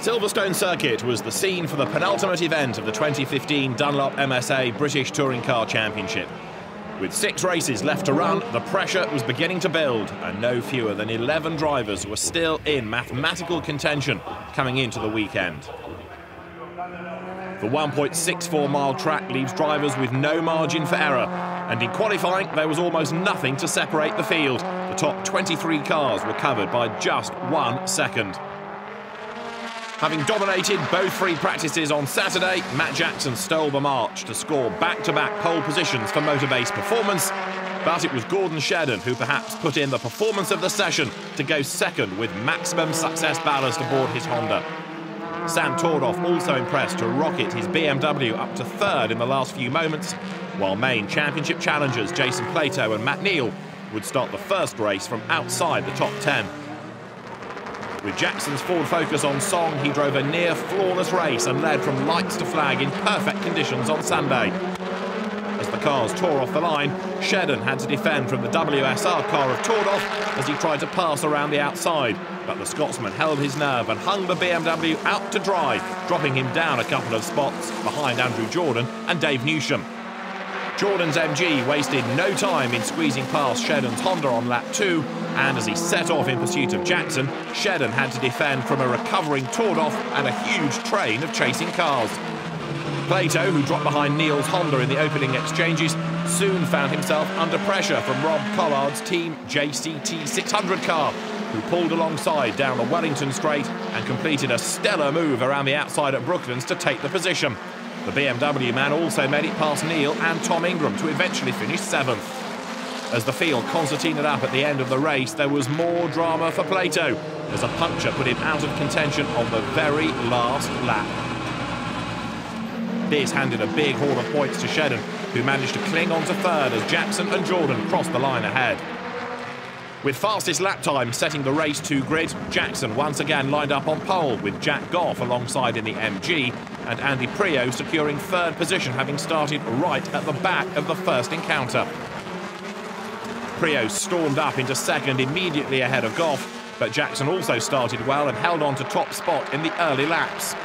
Silverstone circuit was the scene for the penultimate event of the 2015 Dunlop MSA British Touring Car Championship. With 6 races left to run, the pressure was beginning to build, and no fewer than 11 drivers were still in mathematical contention coming into the weekend. The 1.64-mile track leaves drivers with no margin for error, and in qualifying there was almost nothing to separate the field. The top 23 cars were covered by just 1 second. Having dominated both free practices on Saturday, Matt Jackson stole the march to score back-to-back pole positions for Motorbase Performance, but it was Gordon Shedden who perhaps put in the performance of the session to go second with maximum success ballast aboard his Honda. Sam Tordoff also impressed to rocket his BMW up to 3rd in the last few moments, while main championship challengers Jason Plato and Matt Neal would start the first race from outside the top 10. With Jackson's Ford Focus on song, he drove a near-flawless race and led from lights to flag in perfect conditions on Sunday. As the cars tore off the line, Shedden had to defend from the WSR car of Tordoff as he tried to pass around the outside, but the Scotsman held his nerve and hung the BMW out to dry, dropping him down a couple of spots behind Andrew Jordan and Dave Newsham. Jordan's MG wasted no time in squeezing past Shedden's Honda on lap 2, and as he set off in pursuit of Jackson, Shedden had to defend from a recovering Tordoff and a huge train of chasing cars. Plato, who dropped behind Neal's Honda in the opening exchanges, soon found himself under pressure from Rob Collard's team JCT 600 car, who pulled alongside down the Wellington Straight and completed a stellar move around the outside at Brooklands to take the position. The BMW man also made it past Neal and Tom Ingram to eventually finish 7th. As the field concertinaed up at the end of the race, there was more drama for Plato, as a puncture put him out of contention on the very last lap. This handed a big haul of points to Shedden, who managed to cling on to 3rd as Jackson and Jordan crossed the line ahead. With fastest lap time setting the race 2 grid, Jackson once again lined up on pole, with Jack Goff alongside in the MG, and Andy Prio securing 3rd position, having started right at the back of the first encounter. Prio stormed up into 2nd immediately ahead of Goff, but Jackson also started well and held on to top spot in the early laps.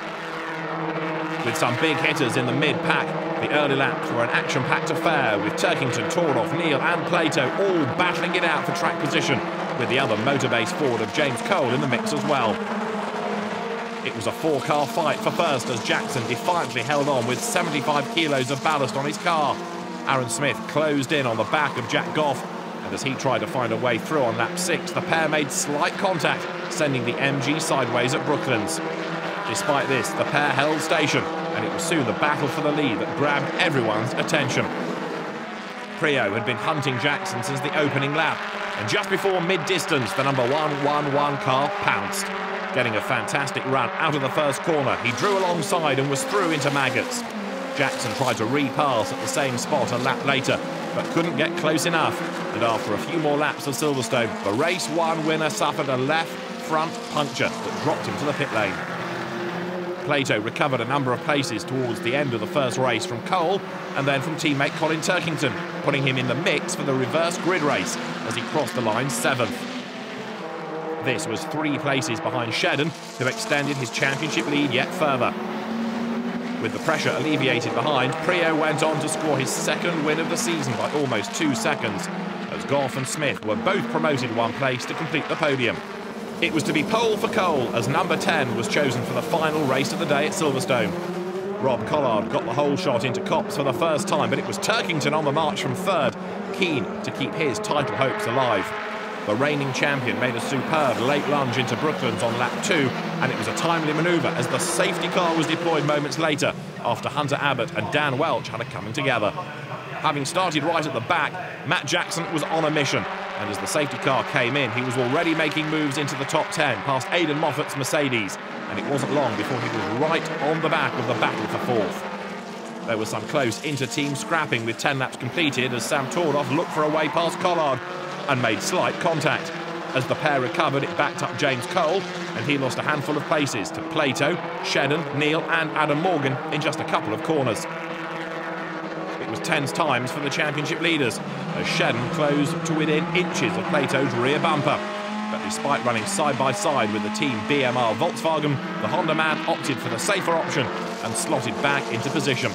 With some big hitters in the mid-pack, the early laps were an action-packed affair, with Turkington, Tordoff, Neal and Plato all battling it out for track position, with the other Motorbase Ford of James Cole in the mix as well. It was a 4-car fight for first as Jackson defiantly held on with 75 kilos of ballast on his car. Aaron Smith closed in on the back of Jack Goff, and as he tried to find a way through on lap 6, the pair made slight contact, sending the MG sideways at Brooklands. Despite this, the pair held station, and it was soon the battle for the lead that grabbed everyone's attention. Prio had been hunting Jackson since the opening lap, and just before mid-distance, the number 111 car pounced. Getting a fantastic run out of the first corner, he drew alongside and was through into Maggots. Jackson tried to repass at the same spot a lap later, but couldn't get close enough, and after a few more laps of Silverstone, the race 1 winner suffered a left front puncture that dropped him to the pit lane. Plato recovered a number of places towards the end of the first race from Cole and then from teammate Colin Turkington, putting him in the mix for the reverse grid race as he crossed the line 7th. This was 3 places behind Shedden, who extended his championship lead yet further. With the pressure alleviated behind, Prio went on to score his 2nd win of the season by almost 2 seconds, as Goff and Smith were both promoted 1 place to complete the podium. It was to be pole for Cole as number 10 was chosen for the final race of the day at Silverstone. Rob Collard got the whole shot into Copse for the first time, but it was Turkington on the march from 3rd, keen to keep his title hopes alive. The reigning champion made a superb late lunge into Brooklands on lap 2, and it was a timely manoeuvre as the safety car was deployed moments later after Hunter Abbott and Dan Welch had a coming together. Having started right at the back, Matt Jackson was on a mission, and as the safety car came in, he was already making moves into the top 10 past Aidan Moffat's Mercedes, and it wasn't long before he was right on the back of the battle for 4th. There was some close inter-team scrapping with 10 laps completed as Sam Tordoff looked for a way past Collard and made slight contact. As the pair recovered, it backed up James Cole, and he lost a handful of places to Plato, Shedden, Neal and Adam Morgan in just a couple of corners. It was tense times for the championship leaders, as Shedden closed to within inches of Plato's rear bumper. But despite running side by side with the Team BMR Volkswagen, the Honda man opted for the safer option and slotted back into position.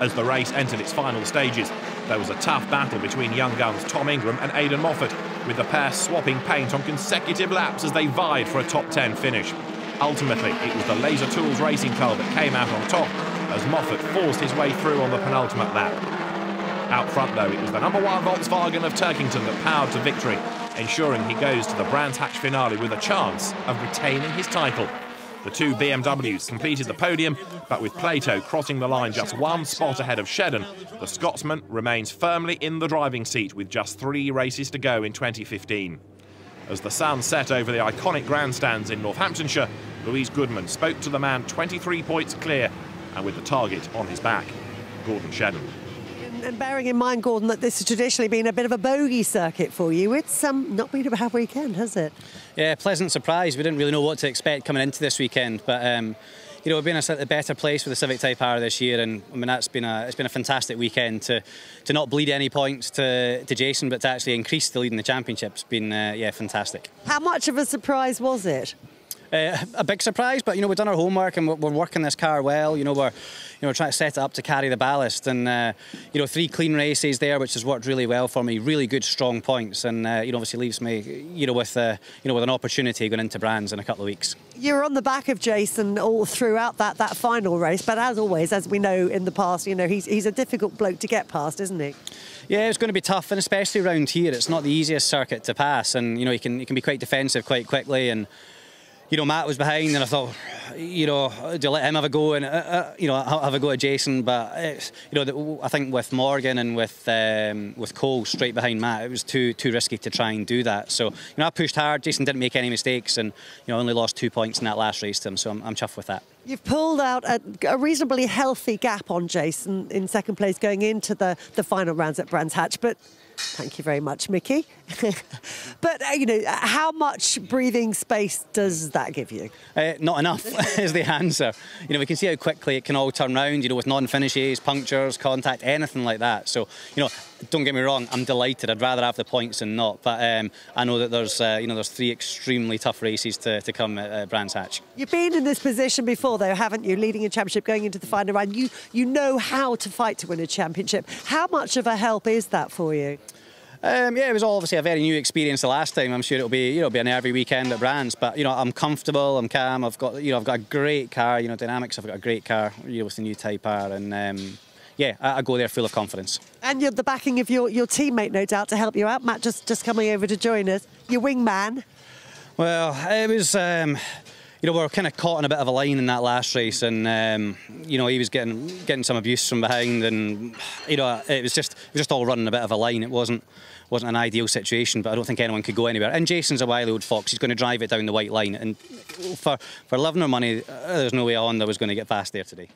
As the race entered its final stages, there was a tough battle between young guns Tom Ingram and Aidan Moffat, with the pair swapping paint on consecutive laps as they vied for a top 10 finish. Ultimately, it was the Laser Tools racing car that came out on top, as Moffat forced his way through on the penultimate lap. Out front, though, it was the number 1 Volkswagen of Turkington that powered to victory, ensuring he goes to the Brands Hatch finale with a chance of retaining his title. The 2 BMWs completed the podium, but with Plato crossing the line just 1 spot ahead of Shedden, the Scotsman remains firmly in the driving seat with just 3 races to go in 2015. As the sun set over the iconic grandstands in Northamptonshire, Louise Goodman spoke to the man 23 points clear and with the target on his back, Gordon Shedden. And bearing in mind, Gordon, that this has traditionally been a bit of a bogey circuit for you, it's not been a bad weekend, has it? Yeah, pleasant surprise. We didn't really know what to expect coming into this weekend, but you know, we've been in a better place with the Civic Type R this year, and I mean it's been a fantastic weekend to not bleed any points to Jason, but to actually increase the lead in the championship's been yeah, fantastic. How much of a surprise was it? A big surprise, but you know, we've done our homework and we're working this car well. You know, we're trying to set it up to carry the ballast, and you know, 3 clean races there, which has worked really well for me. Really good, strong points, and you know, obviously leaves me with an opportunity going into Brands in a couple of weeks. You're on the back of Jason all throughout that final race, but as always, as we know in the past, you know, he's a difficult bloke to get past, isn't he? Yeah, it's going to be tough, and especially around here, it's not the easiest circuit to pass, and you know, you can be quite defensive quite quickly. And you know, Matt was behind, and I thought, you know, do I let him have a go and you know, have a go at Jason? But you know, I think with Morgan and with Cole straight behind Matt, it was too risky to try and do that. So you know, I pushed hard. Jason didn't make any mistakes, and you know, only lost 2 points in that last race to him. So I'm chuffed with that. You've pulled out a reasonably healthy gap on Jason in second place going into the final rounds at Brands Hatch, but. Thank you very much, Mickey. But, you know, how much breathing space does that give you? Not enough is the answer. You know, we can see how quickly it can all turn round, you know, with non-finishes, punctures, contact, anything like that. So, you know, don't get me wrong, I'm delighted. I'd rather have the points than not. But I know that there's, you know, there's 3 extremely tough races to come at Brands Hatch. You've been in this position before, though, haven't you? Leading a championship, going into the final round. You know how to fight to win a championship. How much of a help is that for you? Yeah, it was obviously a very new experience the last time. I'm sure it'll be, you know, be a nervy weekend at Brands, but you know, I'm comfortable, I'm calm. I've got a great car. You know, Dynamics. I've got a great car, you know, with the new Type R, and yeah, I go there full of confidence. And you're the backing of your teammate, no doubt, to help you out. Matt just coming over to join us. Your wingman. Well, it was. You know, we were kind of caught in a bit of a line in that last race, and you know, he was getting some abuse from behind, and you know, it was just all running a bit of a line. It wasn't an ideal situation, but I don't think anyone could go anywhere. And Jason's a wily old fox. He's going to drive it down the white line, and for love nor money, there's no way a Honda was going to get past there today.